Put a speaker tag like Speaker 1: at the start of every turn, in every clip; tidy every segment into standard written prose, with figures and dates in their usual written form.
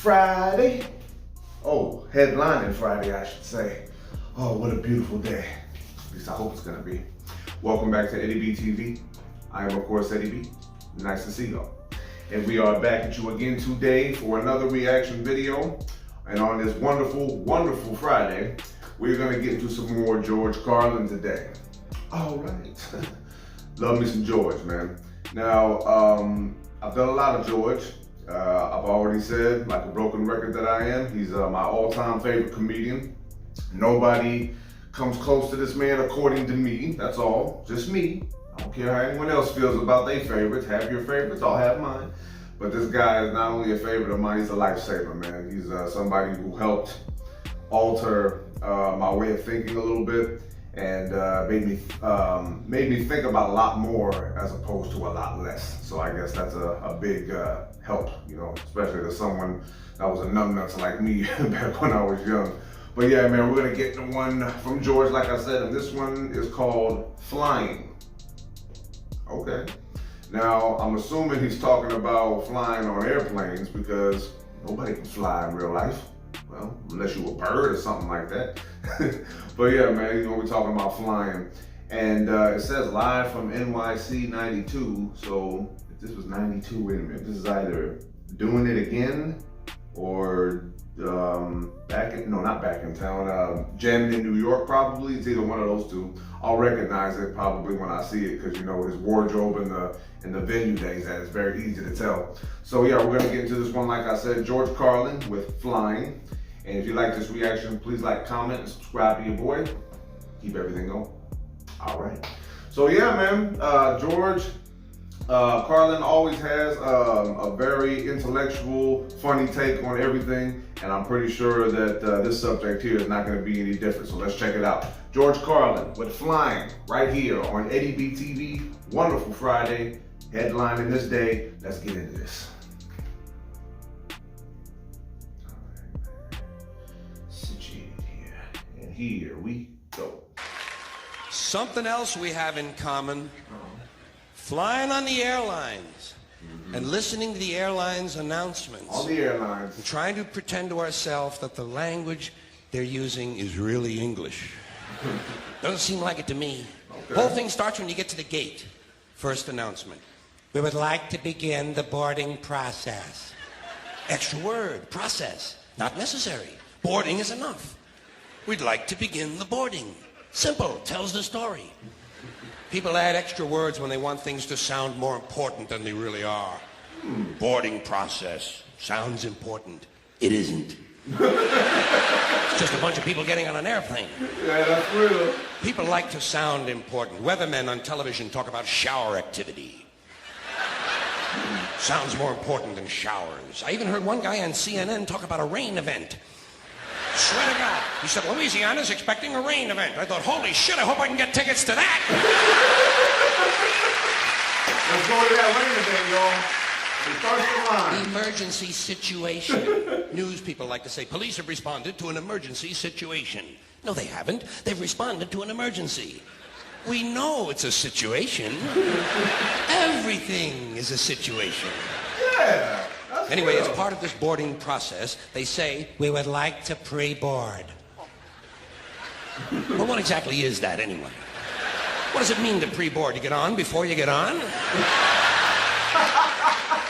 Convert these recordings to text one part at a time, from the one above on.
Speaker 1: Friday. Oh, headlining Friday, I should say. Oh, what a beautiful day. At least I hope it's gonna be. Welcome back to Eddie B TV. I am, of course, Eddie B. Nice to see y'all. And we are back at you again today for another reaction video. And on this wonderful, wonderful Friday, we're gonna get into some more George Carlin today. All right. Love me some George, man. Now, I've done a lot of George. I've already said, like a broken record that I am, he's my all-time favorite comedian. Nobody comes close to this man according to me, that's all, just me. I don't care how anyone else feels about their favorites. Have your favorites, I'll have mine. But this guy is not only a favorite of mine, he's a lifesaver, man. He's somebody who helped alter my way of thinking a little bit and made me think about a lot more as opposed to a lot less. So I guess that's a big help, you know, especially to someone that was a numbnuts like me back when I was young. But yeah, man, we're gonna get the one from George, like I said, and this one is called Flying. Okay. Now, I'm assuming he's talking about flying on airplanes because nobody can fly in real life. Well, unless you a bird or something like that. But yeah, man, you know, we're talking about flying. And it says live from NYC 92. So if this was 92, wait a minute. This is either doing it again or not back in town. Jammin in New York, probably. It's either one of those two. I'll recognize it probably when I see it because, you know, his wardrobe and the venue days, that is very easy to tell. So yeah, we're gonna get into this one, like I said, George Carlin with Flying. And if you like this reaction, please like, comment, and subscribe to your boy. Keep everything going. All right. So yeah, man, George Carlin always has a very intellectual, funny take on everything. And I'm pretty sure that this subject here is not gonna be any different. So let's check it out. George Carlin with Flying right here on Eddie B TV. Wonderful Friday, headlining this day. Let's get into this. Here we go.
Speaker 2: Something else we have in common, flying on the airlines and listening to the airlines announcements.
Speaker 1: On the airlines.
Speaker 2: And trying to pretend to ourselves that the language they're using is really English. Doesn't seem like it to me. Okay. The whole thing starts when you get to the gate. First announcement. We would like to begin the boarding process. Extra word, process. Not necessary. Boarding is enough. We'd like to begin the boarding. Simple, tells the story. People add extra words when they want things to sound more important than they really are. Boarding process sounds important. It isn't. It's just a bunch of people getting on an airplane.
Speaker 1: Yeah, that's real.
Speaker 2: People like to sound important. Weathermen on television talk about shower activity. Sounds more important than showers. I even heard one guy on CNN talk about a rain event. Swear to God. He said, Louisiana's expecting a rain event. I thought, holy shit, I hope I can get tickets to that.
Speaker 1: Let's go to that rain event, y'all. We first in line.
Speaker 2: Emergency situation. News people like to say, police have responded to an emergency situation. No, they haven't. They've responded to an emergency. We know it's a situation. Everything is a situation.
Speaker 1: Yeah.
Speaker 2: Anyway, as part of this boarding process, they say, we would like to pre-board. Well, what exactly is that, anyway? What does it mean to pre-board? You get on before you get on?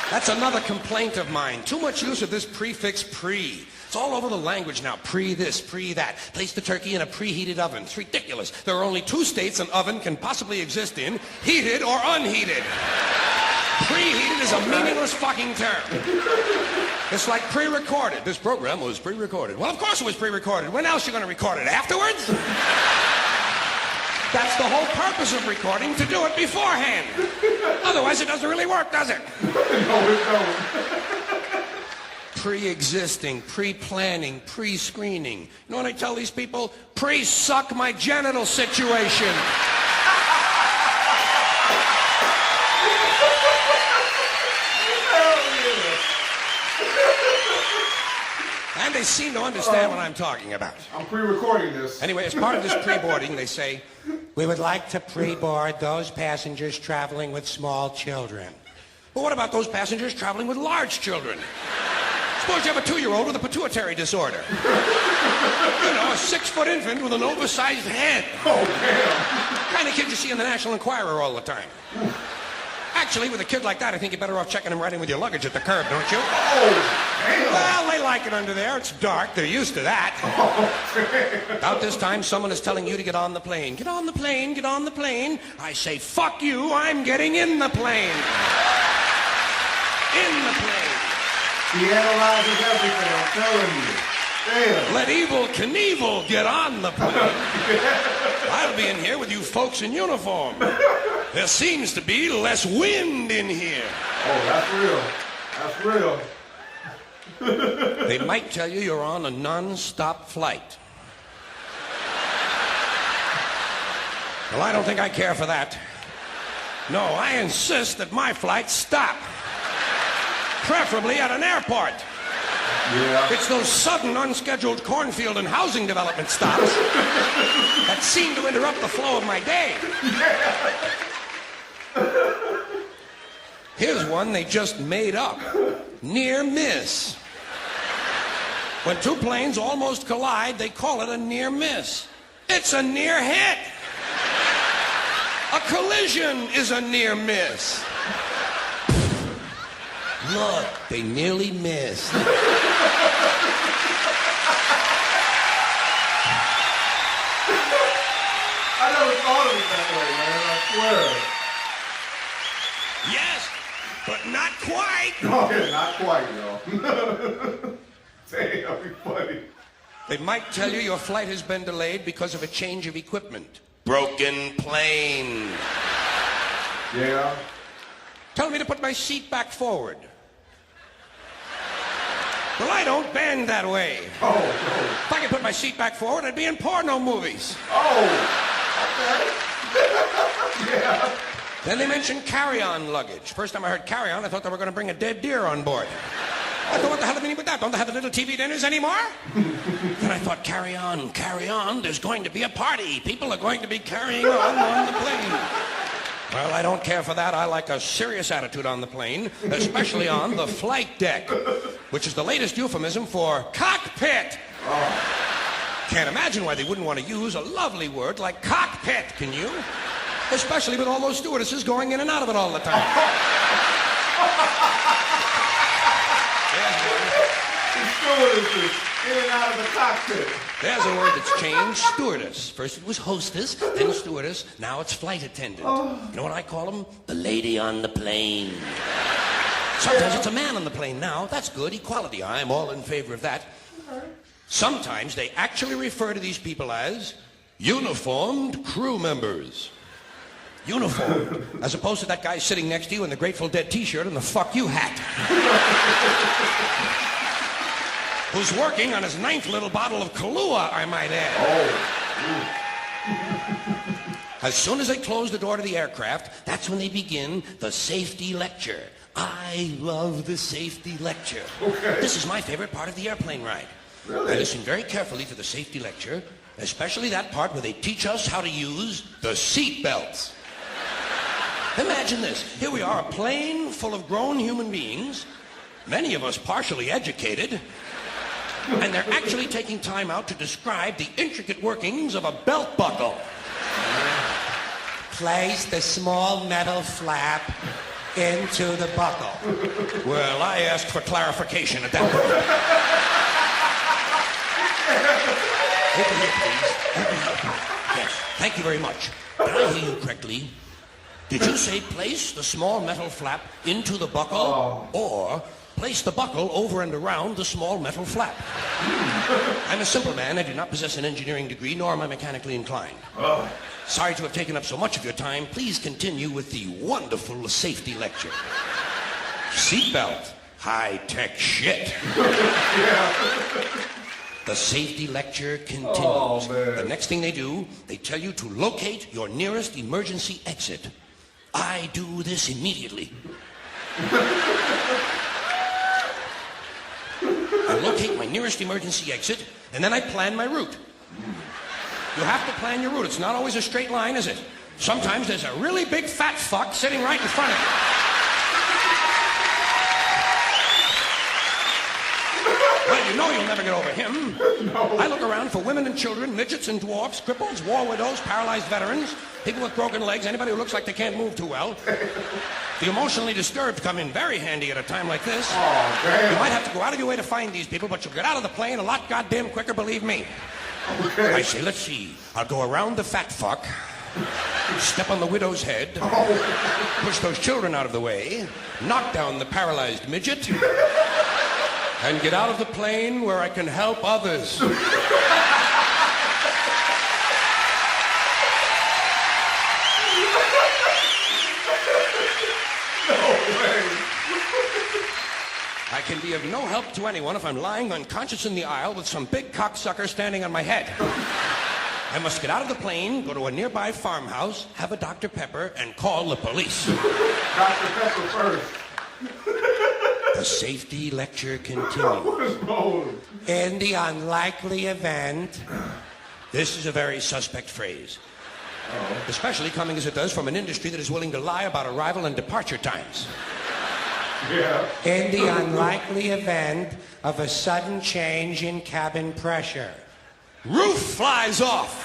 Speaker 2: That's another complaint of mine. Too much use of this prefix pre. It's all over the language now. Pre this, pre that. Place the turkey in a preheated oven. It's ridiculous. There are only two states an oven can possibly exist in, heated or unheated. Preheated is a meaningless fucking term. It's like pre-recorded. This program was pre-recorded. Well, of course it was pre-recorded. When else are you going to record it? Afterwards? That's the whole purpose of recording, to do it beforehand. Otherwise, it doesn't really work, does it?
Speaker 1: No, it don't.
Speaker 2: Pre-existing, pre-planning, pre-screening. You know what I tell these people? Pre-suck my genital situation. And they seem to understand what I'm talking about.
Speaker 1: I'm pre-recording this.
Speaker 2: Anyway, as part of this pre-boarding, they say, we would like to pre-board those passengers traveling with small children. But what about those passengers traveling with large children? Suppose you have a 2-year-old with a pituitary disorder. You know, a 6-foot infant with an oversized head.
Speaker 1: Oh, damn.
Speaker 2: Kind of kid you see in the National Enquirer all the time. Actually, with a kid like that, I think you're better off checking him right in with your luggage at the curb, don't you?
Speaker 1: Oh, damn.
Speaker 2: Well, they like it under there. It's dark. They're used to that.
Speaker 1: Oh, damn.
Speaker 2: About this time, someone is telling you to get on the plane. Get on the plane, get on the plane. I say, fuck you, I'm getting in the plane. In the plane.
Speaker 1: He analyzes everything, I'm telling you. Damn.
Speaker 2: Let Evel Knievel get on the plane. I'll be in here with you folks in uniform. There seems to be less wind in here.
Speaker 1: Oh, that's real. That's real.
Speaker 2: They might tell you you're on a non-stop flight. Well, I don't think I care for that. No, I insist that my flights stop. Preferably at an airport.
Speaker 1: Yeah.
Speaker 2: It's those sudden, unscheduled cornfield and housing development stops that seem to interrupt the flow of my day. Here's one they just made up. Near miss. When two planes almost collide, they call it a near miss. It's a near hit. A collision is a near miss. Look, they nearly missed.
Speaker 1: I never thought of it that way, man. I swear.
Speaker 2: Yes, but not quite.
Speaker 1: No, yeah, not quite, yo. Damn, that'd be funny.
Speaker 2: They might tell you your flight has been delayed because of a change of equipment. Broken plane.
Speaker 1: Yeah.
Speaker 2: Tell me to put my seat back forward. Well, I don't bend that way.
Speaker 1: Oh, no.
Speaker 2: If I could put my seat back forward, I'd be in porno movies.
Speaker 1: Oh, okay. Yeah.
Speaker 2: Then they mentioned carry-on luggage. First time I heard carry-on, I thought they were going to bring a dead deer on board. I thought, what the hell do they mean with that? Don't they have the little TV dinners anymore? Then I thought, carry on, there's going to be a party. People are going to be carrying on the plane. Well, I don't care for that. I like a serious attitude on the plane, especially on the flight deck, which is the latest euphemism for cockpit.
Speaker 1: Oh.
Speaker 2: Can't imagine why they wouldn't want to use a lovely word like cockpit, can you? Especially with all those stewardesses going in and out of it all the time.
Speaker 1: Stewardesses in and out of the cockpit.
Speaker 2: There's a word that's changed, stewardess. First it was hostess, then stewardess, now it's flight attendant.
Speaker 1: Oh.
Speaker 2: You know what I call them? The lady on the plane. Sometimes it's a man on the plane now. That's good, equality. I'm all in favor of that. Sometimes they actually refer to these people as uniformed crew members. Uniformed, as opposed to that guy sitting next to you in the Grateful Dead t-shirt and the fuck you hat. Who's working on his 9th little bottle of Kahlua, I might add. Oh. As soon as they close the door to the aircraft, that's when they begin the safety lecture. I love the safety lecture.
Speaker 1: Okay.
Speaker 2: This is my favorite part of the airplane ride.
Speaker 1: Really?
Speaker 2: I listen very carefully to the safety lecture, especially that part where they teach us how to use the seat belts. Imagine this. Here we are, a plane full of grown human beings, many of us partially educated, and they're actually taking time out to describe the intricate workings of a belt buckle. Place the small metal flap into the buckle. Well, I asked for clarification at that point. Over here, please. Over here. Yes, thank you very much. Did I hear you correctly? Did you say place the small metal flap into the buckle, or place the buckle over and around the small metal flap? I'm a simple man. I do not possess an engineering degree, nor am I mechanically inclined. Sorry to have taken up so much of your time. Please continue with the wonderful safety lecture. Seatbelt. High-tech shit. The safety lecture continues.
Speaker 1: Oh, man.
Speaker 2: The next thing they do, they tell you to locate your nearest emergency exit. I do this immediately. I locate my nearest emergency exit, and then I plan my route. You have to plan your route. It's not always a straight line, is it? Sometimes there's a really big fat fuck sitting right in front of you. him.
Speaker 1: No.
Speaker 2: I look around for women and children, midgets and dwarfs, cripples, war widows, paralyzed veterans, people with broken legs, anybody who looks like they can't move too well. The emotionally disturbed come in very handy at a time like this.
Speaker 1: Oh, damn.
Speaker 2: You might have to go out of your way to find these people, but you'll get out of the plane a lot goddamn quicker, believe me.
Speaker 1: Okay.
Speaker 2: I say, let's see. I'll go around the fat fuck, step on the widow's head, push those children out of the way, knock down the paralyzed midget, and get out of the plane where I can help others. I can be of no help to anyone if I'm lying unconscious in the aisle with some big cocksucker standing on my head. I must get out of the plane, go to a nearby farmhouse, have a Dr. Pepper, and call the police.
Speaker 1: Dr. Pepper first.
Speaker 2: The safety lecture
Speaker 1: What
Speaker 2: continues.
Speaker 1: is wrong?
Speaker 2: In the unlikely event, this is a very suspect phrase. Especially coming as it does from an industry that is willing to lie about arrival and departure times.
Speaker 1: Yeah.
Speaker 2: In the unlikely event of a sudden change in cabin pressure, roof flies off.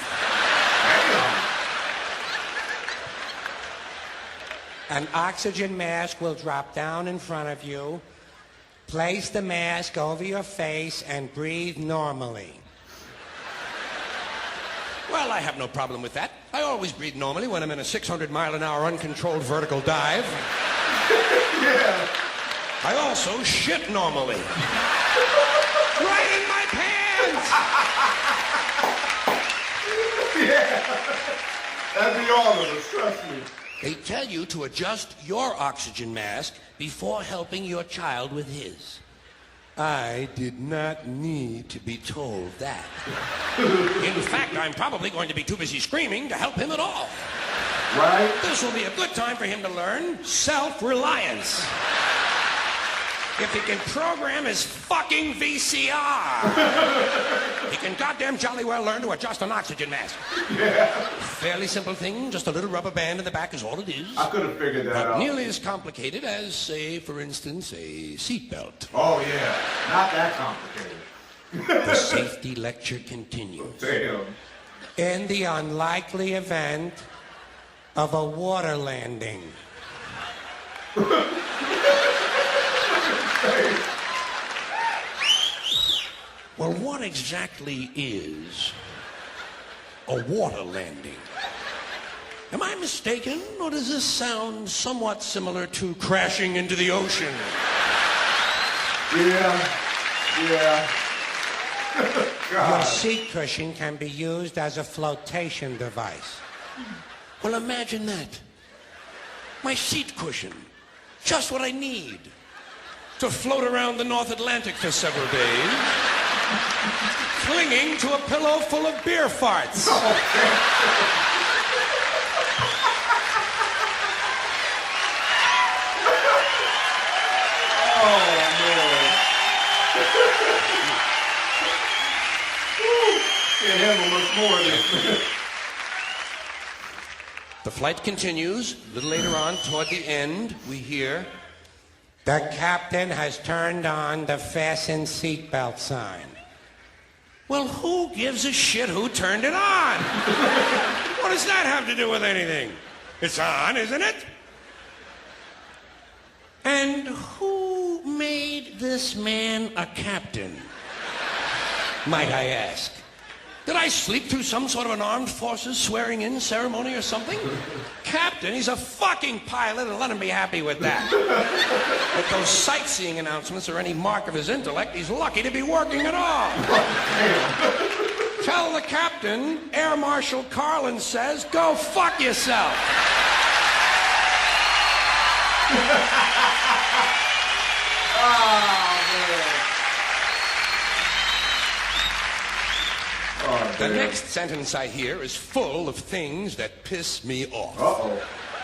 Speaker 2: An oxygen mask will drop down in front of you. Place the mask over your face and breathe normally. Well, I have no problem with that. I always breathe normally when I'm in a 600-mile-an-hour uncontrolled vertical dive.
Speaker 1: Yeah.
Speaker 2: I also shit normally. Right in my pants!
Speaker 1: That'd be all of us, trust me.
Speaker 2: They tell you to adjust your oxygen mask before helping your child with his. I did not need to be told that. In fact, I'm probably going to be too busy screaming to help him at all.
Speaker 1: Right?
Speaker 2: This will be a good time for him to learn self-reliance. If he can program his fucking VCR, he can goddamn jolly well learn to adjust an oxygen mask.
Speaker 1: Yeah.
Speaker 2: Fairly simple thing, just a little rubber band in the back is all it is.
Speaker 1: I could have figured that
Speaker 2: Not
Speaker 1: out.
Speaker 2: nearly as complicated as, say, for instance, a seatbelt.
Speaker 1: Oh, yeah. Not that complicated.
Speaker 2: The safety lecture continues.
Speaker 1: Damn.
Speaker 2: In the unlikely event of a water landing. Well, what exactly is a water landing? Am I mistaken, or does this sound somewhat similar to crashing into the ocean?
Speaker 1: Yeah.
Speaker 2: Your seat cushion can be used as a flotation device. Well, imagine that. My seat cushion. Just what I need to float around the North Atlantic for several days, clinging to a pillow full of beer farts.
Speaker 1: Can't handle much more of this.
Speaker 2: The flight continues. A little later on, toward the end, we hear, "The captain has turned on the fasten seatbelt sign." Well, who gives a shit who turned it on? What does that have to do with anything? It's on, isn't it? And who made this man a captain, might I ask? Did I sleep through some sort of an armed forces swearing-in ceremony or something? Captain, he's a fucking pilot, and let him be happy with that. If those sightseeing announcements are any mark of his intellect, he's lucky to be working at all. Tell the captain, Air Marshal Carlin says, go fuck yourself. The next sentence I hear is full of things that piss me off.
Speaker 1: Uh-oh.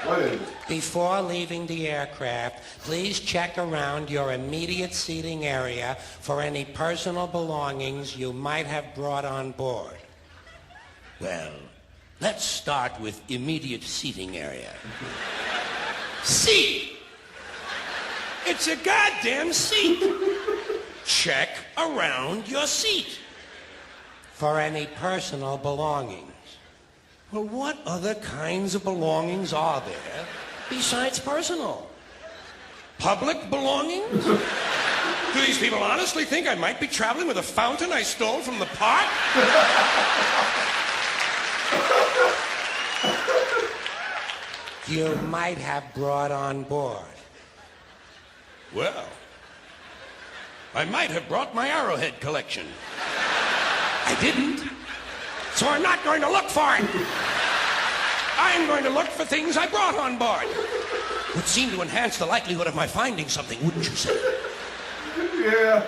Speaker 1: What is it?
Speaker 2: Before leaving the aircraft, please check around your immediate seating area for any personal belongings you might have brought on board. Well, let's start with immediate seating area. Seat! It's a goddamn seat! check around your seat for any personal belongings. Well, what other kinds of belongings are there besides personal? Public belongings? Do these people honestly think I might be traveling with a fountain I stole from the park? You might have brought on board. Well, I might have brought my arrowhead collection. I didn't, so I'm not going to look for it. I'm going to look for things I brought on board. Would seem to enhance the likelihood of my finding something, wouldn't you say?
Speaker 1: Yeah.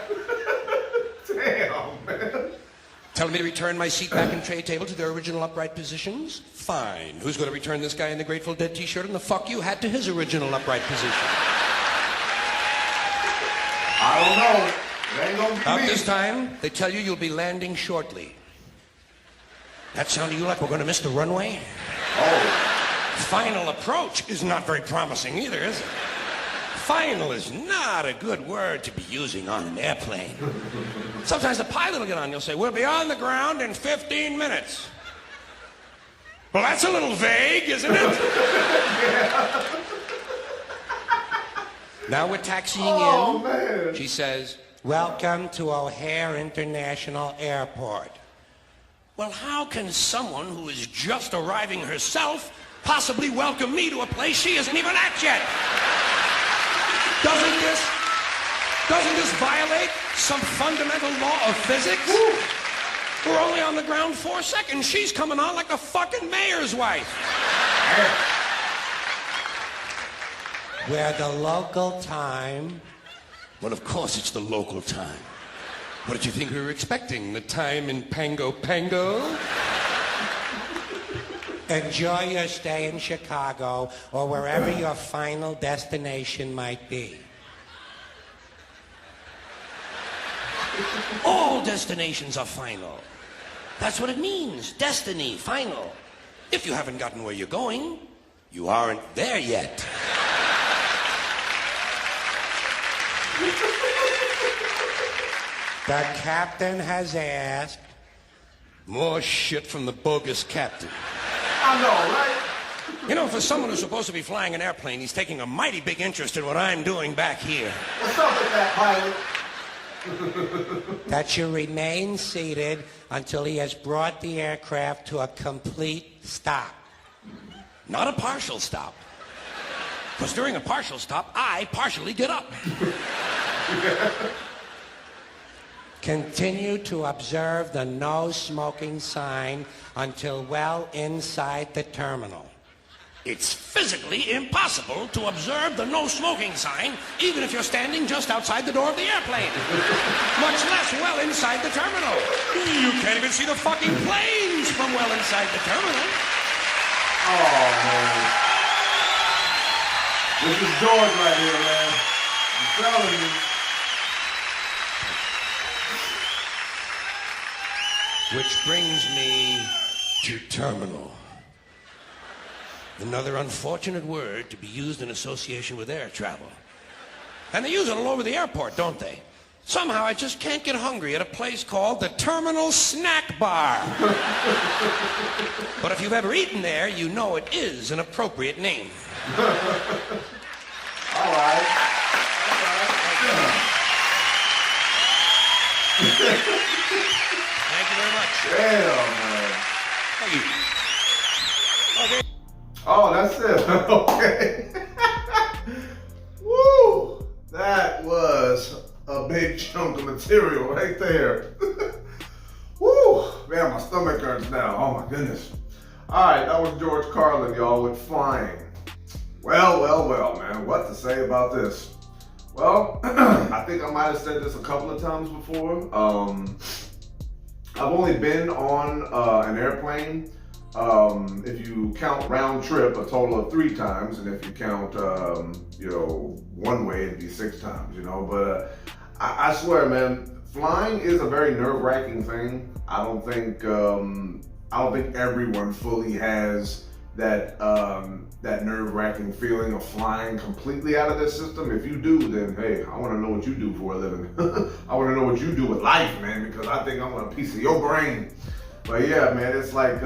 Speaker 1: Damn, man.
Speaker 2: Telling me to return my seat back and tray table to their original upright positions? Fine. Who's going to return this guy in the Grateful Dead t-shirt and the fuck you hat to his original upright position?
Speaker 1: I don't know. It ain't gonna be
Speaker 2: About
Speaker 1: me.
Speaker 2: this time, they tell you you'll be landing shortly. That sound to you like we're going to miss the runway?
Speaker 1: Oh.
Speaker 2: Final approach is not very promising either, is it? Final is not a good word to be using on an airplane. Sometimes the pilot will get on and he'll say, we'll be on the ground in 15 minutes. Well, that's a little vague, isn't it?
Speaker 1: Yeah.
Speaker 2: Now we're taxiing
Speaker 1: Oh,
Speaker 2: in.
Speaker 1: man.
Speaker 2: She says, welcome to O'Hare International Airport. Well, how can someone who is just arriving herself possibly welcome me to a place she isn't even at yet? Doesn't this violate some fundamental law of physics? Woo. We're only on the ground 4 seconds. She's coming on like the fucking mayor's wife. Where the local time... Well, of course it's the local time. What did you think we were expecting? The time in Pango Pango? Enjoy your stay in Chicago or wherever your final destination might be. All destinations are final. That's what it means. Destiny, final. If you haven't gotten where you're going, you aren't there yet. The captain has asked. More shit from the bogus captain.
Speaker 1: I know, right?
Speaker 2: You know, for someone who's supposed to be flying an airplane, he's taking a mighty big interest in what I'm doing back here.
Speaker 1: What's up with that, pilot?
Speaker 2: That you remain seated until he has brought the aircraft to a complete stop. Not a partial stop. Because during a partial stop, I partially get up. Continue to observe the no smoking sign until well inside the terminal. It's physically impossible to observe the no smoking sign even if you're standing just outside the door of the airplane. Much less well inside the terminal. You can't even see the fucking planes from well inside the terminal.
Speaker 1: Oh, man. This is George right here, man. I'm telling you.
Speaker 2: Which brings me to terminal. Another unfortunate word to be used in association with air travel. And they use it all over the airport, don't they? Somehow I just can't get hungry at a place called the Terminal Snack Bar. But if you've ever eaten there, you know it is an appropriate name.
Speaker 1: All right.
Speaker 2: Thank you very much.
Speaker 1: Damn, man.
Speaker 2: Thank you. Okay.
Speaker 1: Oh, that's it. Okay. Woo! That was a big chunk of material right there. Woo! Man, my stomach hurts now. Oh my goodness. All right, that was George Carlin, y'all, with Flying. Well, man. What to say about this? Well, I think I might have said this a couple of times before. I've only been on an airplane, if you count round trip, a total of 3 times, and if you count, one way, it'd be 6 times, But I swear, man, flying is a very nerve-wracking thing. I don't think everyone fully has, that nerve-wracking feeling of flying completely out of this system. If you do, then hey, I want to know what you do for a living. I want to know what you do with life, man, because I think I want a piece of your brain. But yeah, man, it's like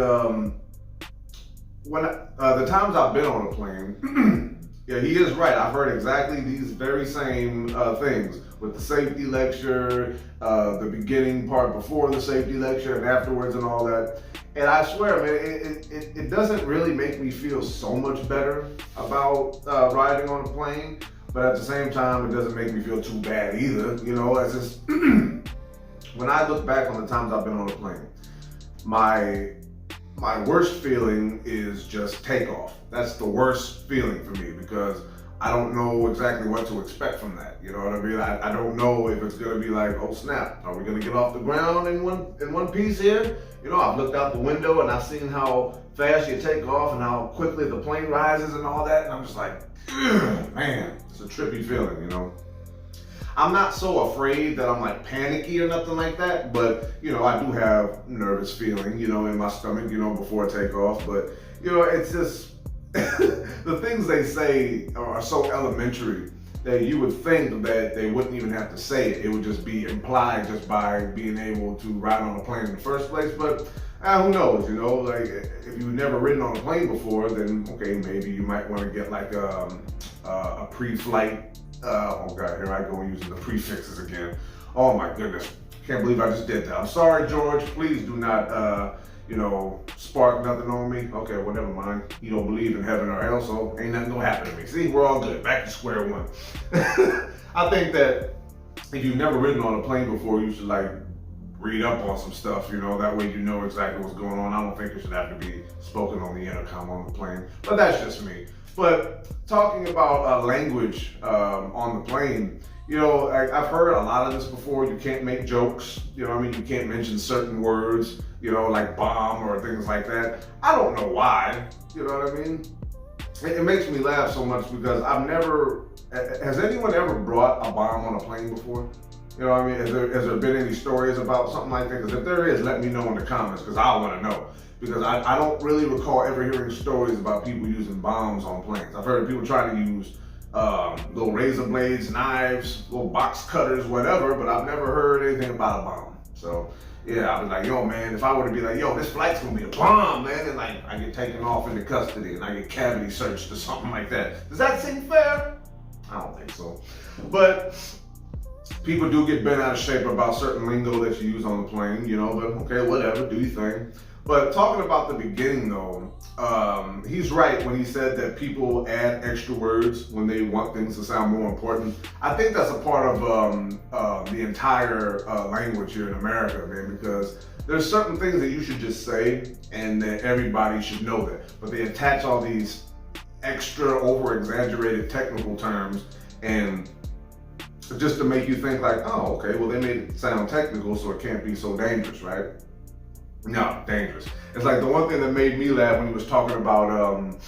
Speaker 1: when the times I've been on a plane. Yeah, he is right. I've heard exactly these very same things with the safety lecture, the beginning part before the safety lecture and afterwards and all that. And I swear, man, it doesn't really make me feel so much better about riding on a plane, but at the same time, it doesn't make me feel too bad either. You know, it's just, when I look back on the times I've been on a plane, my worst feeling is just takeoff. That's the worst feeling for me because I don't know exactly what to expect from that. You know what I mean? I don't know if it's gonna be like, oh snap, are we gonna get off the ground in one piece here? You know, I've looked out the window and I've seen how fast you take off and how quickly the plane rises and all that, and I'm just like, man, it's a trippy feeling, you know? I'm not so afraid that I'm like panicky or nothing like that, but you know, I do have nervous feeling, you know, in my stomach, you know, before takeoff, but you know, it's just, the things they say are so elementary that you would think that they wouldn't even have to say it. It would just be implied just by being able to ride on a plane in the first place. But who knows, you know, like if you've never ridden on a plane before, then okay, maybe you might want to get like a pre-flight, oh God, here I go using the prefixes again. Oh my goodness, can't believe I just did that. I'm sorry, George, please do not, you know, spark nothing on me. Okay, well, never mind. You don't believe in heaven or hell, so ain't nothing gonna happen to me. See, we're all good. Back to square one. I think that if you've never ridden on a plane before, you should like read up on some stuff, you know, that way you know exactly what's going on. I don't think it should have to be spoken on the intercom on the plane, but that's just me. But talking about language on the plane, you know, I've heard a lot of this before. You can't make jokes, you know what I mean? You can't mention certain words, you know, like bomb or things like that. I don't know why, you know what I mean? It makes me laugh so much because has anyone ever brought a bomb on a plane before? You know what I mean? Has there been any stories about something like that? Because if there is, let me know in the comments because I want to know. Because I don't really recall ever hearing stories about people using bombs on planes. I've heard people try to use little razor blades, knives, little box cutters, whatever, but I've never heard anything about a bomb. So yeah, I was like, yo man, if I were to be like, yo, this flight's gonna be a bomb, man, and like I get taken off into custody and I get cavity searched or something like that. Does that seem fair? I don't think so. But people do get bent out of shape about certain lingo that you use on the plane, you know, but okay, whatever, do your thing. But talking about the beginning though, he's right when he said that people add extra words when they want things to sound more important. I think that's a part of the entire language here in America, man, because there's certain things that you should just say and that everybody should know that. But they attach all these extra over-exaggerated technical terms and just to make you think like, oh, okay, well they made it sound technical so it can't be so dangerous, right? No, dangerous. It's like the one thing that made me laugh when he was talking about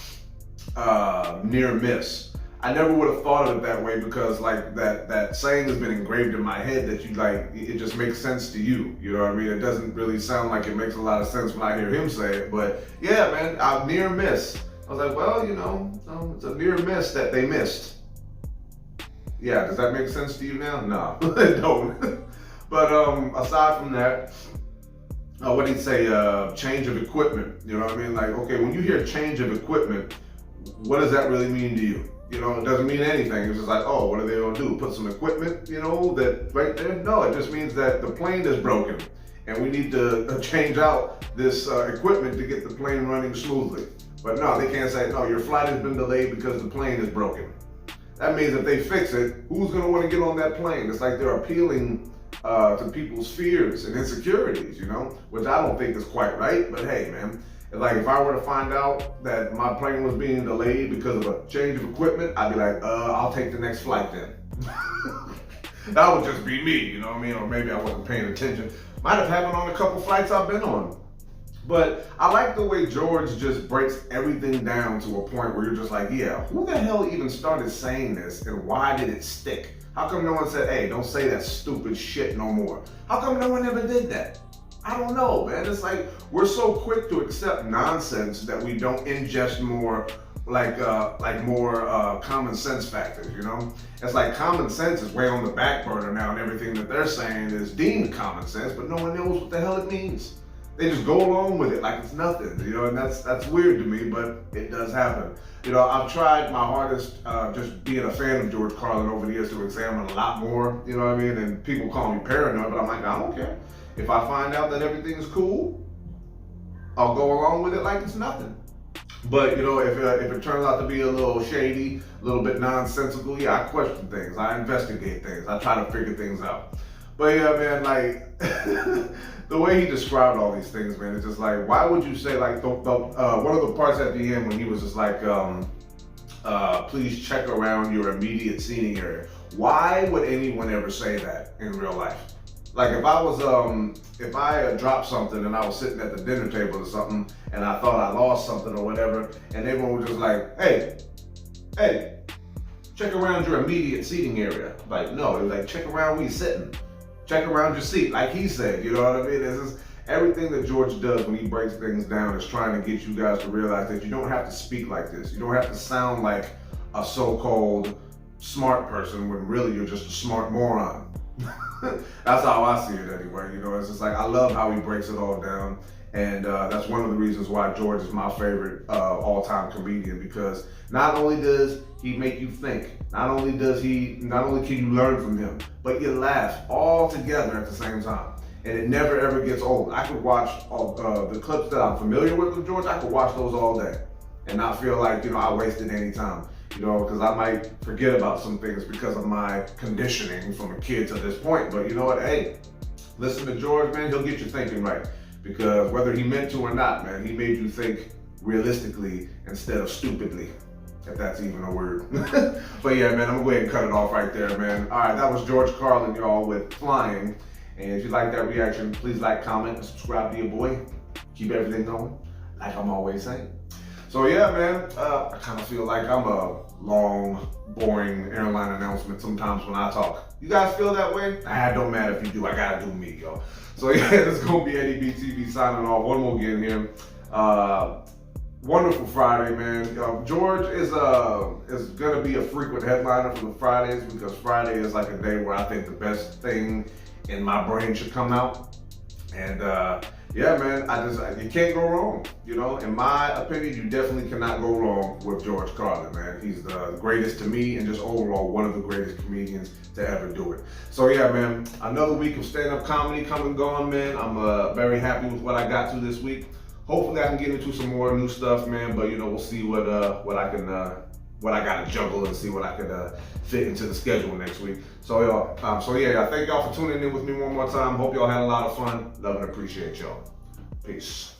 Speaker 1: near miss. I never would have thought of it that way because like that saying has been engraved in my head that you like, it just makes sense to you. You know what I mean? It doesn't really sound like it makes a lot of sense when I hear him say it, but yeah, man, I near miss. I was like, well, you know, it's a near miss that they missed. Yeah, does that make sense to you now? No, it don't. But aside from that, what did he say? Change of equipment. You know what I mean? Like, okay, when you hear change of equipment, what does that really mean to you? You know, it doesn't mean anything. It's just like, oh, what are they gonna do? Put some equipment, you know, that right there? No, it just means that the plane is broken and we need to change out this equipment to get the plane running smoothly. But no, they can't say, no, your flight has been delayed because the plane is broken. That means if they fix it, who's gonna wanna get on that plane? It's like they're appealing to people's fears and insecurities, you know, which I don't think is quite right, but hey, man, like if I were to find out that my plane was being delayed because of a change of equipment, I'd be like, I'll take the next flight then. That would just be me, you know what I mean? Or maybe I wasn't paying attention. Might have happened on a couple flights I've been on. But I like the way George just breaks everything down to a point where you're just like, yeah, who the hell even started saying this and why did it stick? How come no one said, hey, don't say that stupid shit no more? How come no one ever did that? I don't know, man. It's like we're so quick to accept nonsense that we don't ingest more more common sense factors, you know? It's like common sense is way on the back burner now, and everything that they're saying is deemed common sense, but no one knows what the hell it means. They just go along with it like it's nothing, you know, and that's weird to me, but it does happen. You know, I've tried my hardest just being a fan of George Carlin over the years to examine a lot more, you know what I mean? And people call me paranoid, but I'm like, I don't care. If I find out that everything is cool, I'll go along with it like it's nothing. But, you know, if it turns out to be a little shady, a little bit nonsensical, yeah, I question things. I investigate things. I try to figure things out. But yeah, man, like, the way he described all these things, man, it's just like, why would you say, like, one of the parts at the end when he was just like, please check around your immediate seating area. Why would anyone ever say that in real life? Like if I had dropped something and I was sitting at the dinner table or something and I thought I lost something or whatever, and everyone was just like, hey, check around your immediate seating area. Like, no, it was like, check around where you're sitting. Check around your seat, like he said, you know what I mean? This is everything that George does when he breaks things down is trying to get you guys to realize that you don't have to speak like this. You don't have to sound like a so-called smart person when really you're just a smart moron. That's how I see it anyway, you know, it's just like, I love how he breaks it all down, and that's one of the reasons why George is my favorite all-time comedian, because not only does he make you think, not only can you learn from him, but you laugh all together at the same time, and it never ever gets old. I could watch all the clips that I'm familiar with George, I could watch those all day and not feel like, you know, I wasted any time. You know, because I might forget about some things because of my conditioning from a kid to this point. But you know what? Hey, listen to George, man. He'll get you thinking right. Because whether he meant to or not, man, he made you think realistically instead of stupidly, if that's even a word. But yeah, man, I'm going to go ahead and cut it off right there, man. All right, that was George Carlin, y'all, with Flying. And if you like that reaction, please like, comment, and subscribe to your boy. Keep everything going, like I'm always saying. So yeah, man, I kind of feel like I'm a long, boring airline announcement sometimes when I talk. You guys feel that way? Nah, it don't matter if you do. I gotta do me, yo. So yeah, this is gonna be Eddie B TV signing off. One more again here. Wonderful Friday, man. George is gonna be a frequent headliner for the Fridays, because Friday is like a day where I think the best thing in my brain should come out. And yeah, man, you can't go wrong. You know, in my opinion, you definitely cannot go wrong with George Carlin, man. He's the greatest to me, and just overall one of the greatest comedians to ever do it. So yeah, man, another week of stand-up comedy come and gone, man. I'm very happy with what I got to this week. Hopefully I can get into some more new stuff, man, but you know, we'll see what I gotta juggle and see what I can fit into the schedule next week. So yeah, thank y'all for tuning in with me one more time. Hope y'all had a lot of fun. Love and appreciate y'all. Peace.